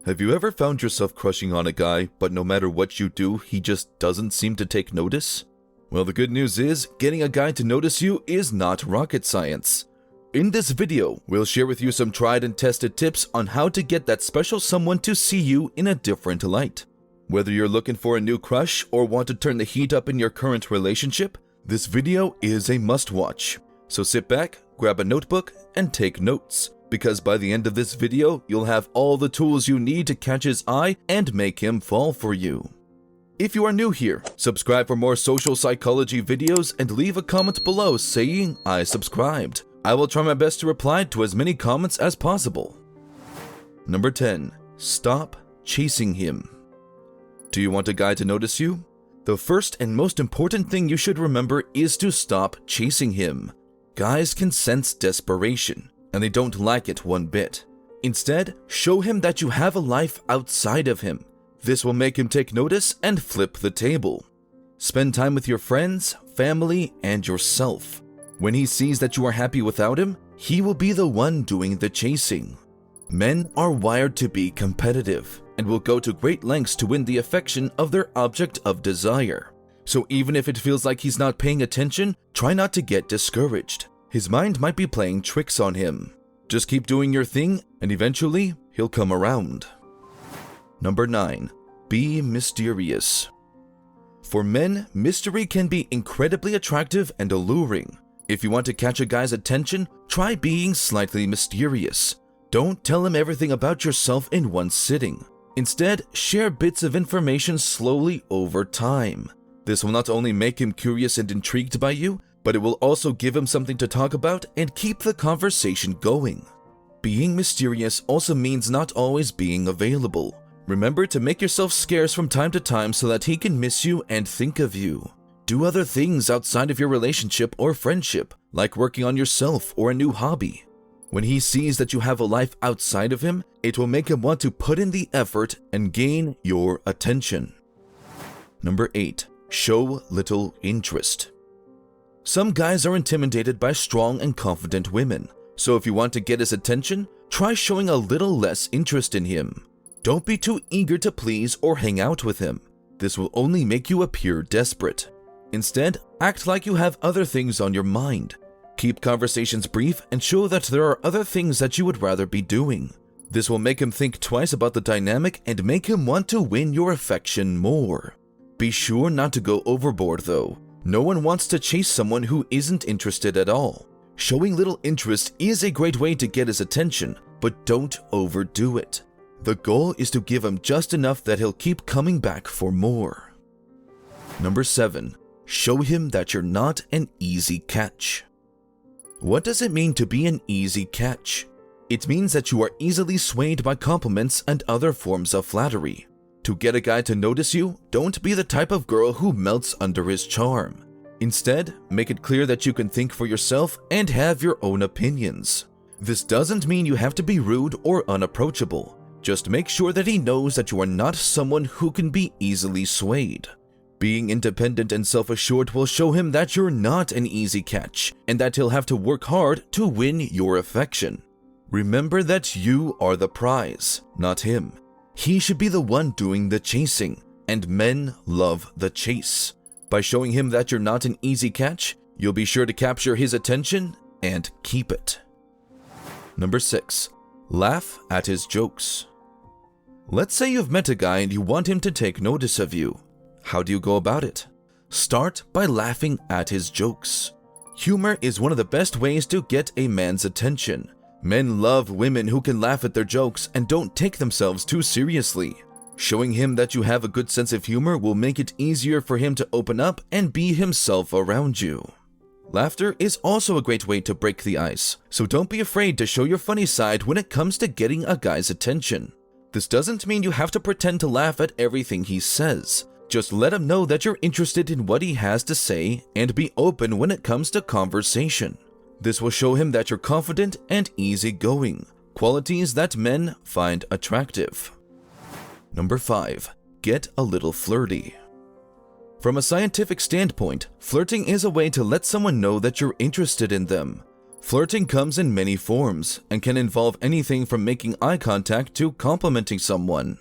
Have you ever found yourself crushing on a guy, but no matter what you do, he just doesn't seem to take notice? Well, the good news is, getting a guy to notice you is not rocket science. In this video, we'll share with you some tried and tested tips on how to get that special someone to see you in a different light. Whether you're looking for a new crush or want to turn the heat up in your current relationship, this video is a must-watch. So sit back, grab a notebook, and take notes, because by the end of this video, you'll have all the tools you need to catch his eye and make him fall for you. If you are new here, subscribe for more social psychology videos and leave a comment below saying I subscribed. I will try my best to reply to as many comments as possible. Number 10. Stop chasing him. Do you want a guy to notice you? The first and most important thing you should remember is to stop chasing him. Guys can sense desperation, and they don't like it one bit. Instead, show him that you have a life outside of him. This will make him take notice and flip the table. Spend time with your friends, family, and yourself. When he sees that you are happy without him, he will be the one doing the chasing. Men are wired to be competitive and will go to great lengths to win the affection of their object of desire. So even if it feels like he's not paying attention, try not to get discouraged. His mind might be playing tricks on him. Just keep doing your thing, and eventually, he'll come around. Number 9. Be mysterious. For men, mystery can be incredibly attractive and alluring. If you want to catch a guy's attention, try being slightly mysterious. Don't tell him everything about yourself in one sitting. Instead, share bits of information slowly over time. This will not only make him curious and intrigued by you, but it will also give him something to talk about and keep the conversation going. Being mysterious also means not always being available. Remember to make yourself scarce from time to time so that he can miss you and think of you. Do other things outside of your relationship or friendship, like working on yourself or a new hobby. When he sees that you have a life outside of him, it will make him want to put in the effort and gain your attention. Number 8. Show little interest. Some guys are intimidated by strong and confident women, so if you want to get his attention, try showing a little less interest in him. Don't be too eager to please or hang out with him. This will only make you appear desperate. Instead, act like you have other things on your mind. Keep conversations brief and show that there are other things that you would rather be doing. This will make him think twice about the dynamic and make him want to win your affection more. Be sure not to go overboard though. No one wants to chase someone who isn't interested at all. Showing little interest is a great way to get his attention, but don't overdo it. The goal is to give him just enough that he'll keep coming back for more. Number 7. Show him that you're not an easy catch. What does it mean to be an easy catch? It means that you are easily swayed by compliments and other forms of flattery. To get a guy to notice you, don't be the type of girl who melts under his charm. Instead, make it clear that you can think for yourself and have your own opinions. This doesn't mean you have to be rude or unapproachable. Just make sure that he knows that you are not someone who can be easily swayed. Being independent and self-assured will show him that you're not an easy catch and that he'll have to work hard to win your affection. Remember that you are the prize, not him. He should be the one doing the chasing, and men love the chase. By showing him that you're not an easy catch, you'll be sure to capture his attention and keep it. Number 6. Laugh at his jokes. Let's say you've met a guy and you want him to take notice of you. How do you go about it? Start by laughing at his jokes. Humor is one of the best ways to get a man's attention. Men love women who can laugh at their jokes and don't take themselves too seriously. Showing him that you have a good sense of humor will make it easier for him to open up and be himself around you. Laughter is also a great way to break the ice, so don't be afraid to show your funny side when it comes to getting a guy's attention. This doesn't mean you have to pretend to laugh at everything he says. Just let him know that you're interested in what he has to say and be open when it comes to conversation. This will show him that you're confident and easygoing, qualities that men find attractive. Number 5. Get a little flirty. From a scientific standpoint, flirting is a way to let someone know that you're interested in them. Flirting comes in many forms and can involve anything from making eye contact to complimenting someone.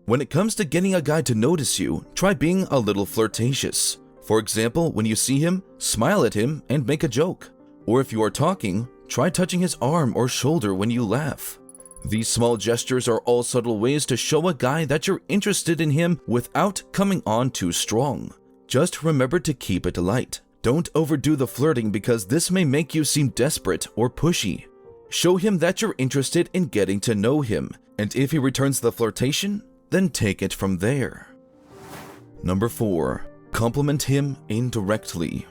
When it comes to getting a guy to notice you, try being a little flirtatious. For example, when you see him, smile at him and make a joke. Or if you are talking, try touching his arm or shoulder when you laugh. These small gestures are all subtle ways to show a guy that you're interested in him without coming on too strong. Just remember to keep it light. Don't overdo the flirting because this may make you seem desperate or pushy. Show him that you're interested in getting to know him, and if he returns the flirtation, then take it from there. Number 4. Compliment him indirectly.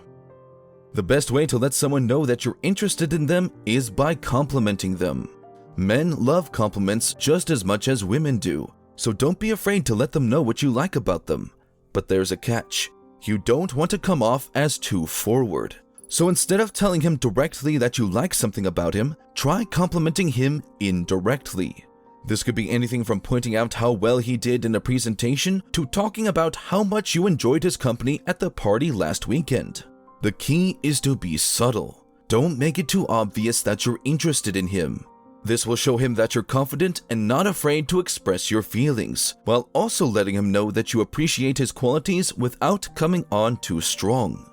The best way to let someone know that you're interested in them is by complimenting them. Men love compliments just as much as women do, so don't be afraid to let them know what you like about them. But there's a catch. You don't want to come off as too forward. So instead of telling him directly that you like something about him, try complimenting him indirectly. This could be anything from pointing out how well he did in a presentation to talking about how much you enjoyed his company at the party last weekend. The key is to be subtle. Don't make it too obvious that you're interested in him. This will show him that you're confident and not afraid to express your feelings, while also letting him know that you appreciate his qualities without coming on too strong.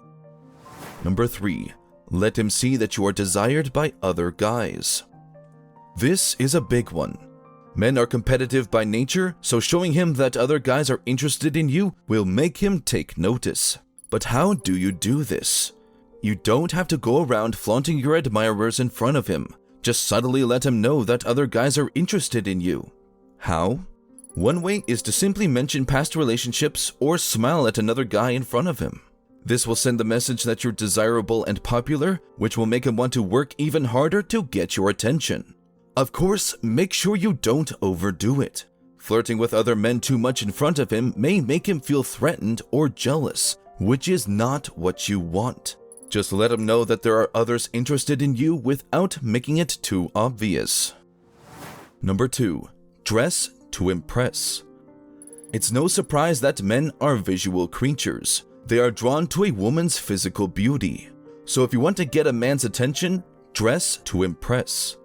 Number 3. Let him see that you are desired by other guys. This is a big one. Men are competitive by nature, so showing him that other guys are interested in you will make him take notice. But how do you do this? You don't have to go around flaunting your admirers in front of him. Just subtly let him know that other guys are interested in you. How? One way is to simply mention past relationships or smile at another guy in front of him. This will send the message that you're desirable and popular, which will make him want to work even harder to get your attention. Of course, make sure you don't overdo it. Flirting with other men too much in front of him may make him feel threatened or jealous, which is not what you want. Just let him know that there are others interested in you without making it too obvious. Number 2. Dress to impress. It's no surprise that men are visual creatures. They are drawn to a woman's physical beauty. So if you want to get a man's attention, dress to impress.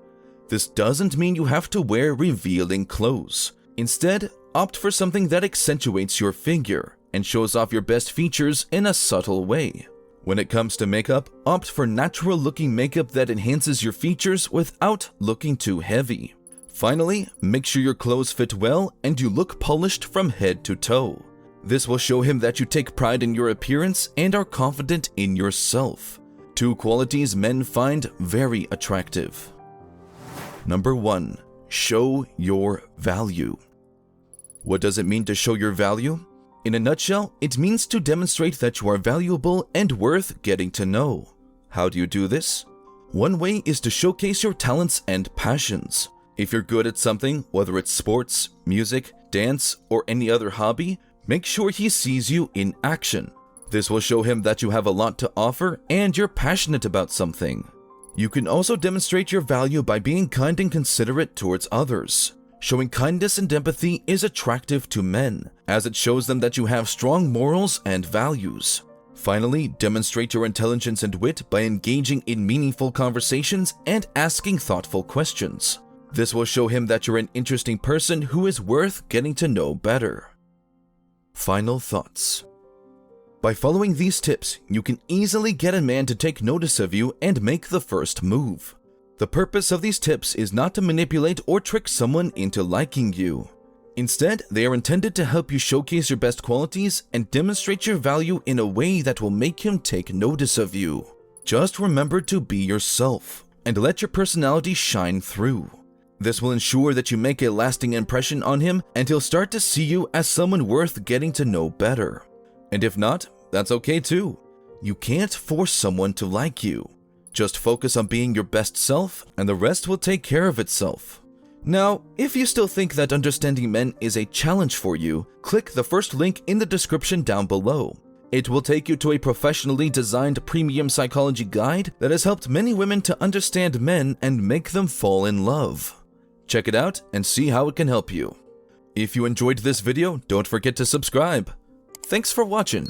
This doesn't mean you have to wear revealing clothes. Instead, opt for something that accentuates your figure and shows off your best features in a subtle way. When it comes to makeup, opt for natural-looking makeup that enhances your features without looking too heavy. Finally, make sure your clothes fit well and you look polished from head to toe. This will show him that you take pride in your appearance and are confident in yourself. 2 qualities men find very attractive. Number 1. Show your value. What does it mean to show your value? In a nutshell, it means to demonstrate that you are valuable and worth getting to know. How do you do this? One way is to showcase your talents and passions. If you're good at something, whether it's sports, music, dance, or any other hobby, make sure he sees you in action. This will show him that you have a lot to offer and you're passionate about something. You can also demonstrate your value by being kind and considerate towards others. Showing kindness and empathy is attractive to men, as it shows them that you have strong morals and values. Finally, demonstrate your intelligence and wit by engaging in meaningful conversations and asking thoughtful questions. This will show him that you're an interesting person who is worth getting to know better. Final thoughts. By following these tips, you can easily get a man to take notice of you and make the first move. The purpose of these tips is not to manipulate or trick someone into liking you. Instead, they are intended to help you showcase your best qualities and demonstrate your value in a way that will make him take notice of you. Just remember to be yourself and let your personality shine through. This will ensure that you make a lasting impression on him and he'll start to see you as someone worth getting to know better. And if not, that's okay too. You can't force someone to like you. Just focus on being your best self, and the rest will take care of itself. Now, if you still think that understanding men is a challenge for you, click the first link in the description down below. It will take you to a professionally designed premium psychology guide that has helped many women to understand men and make them fall in love. Check it out and see how it can help you. If you enjoyed this video, don't forget to subscribe. Thanks for watching.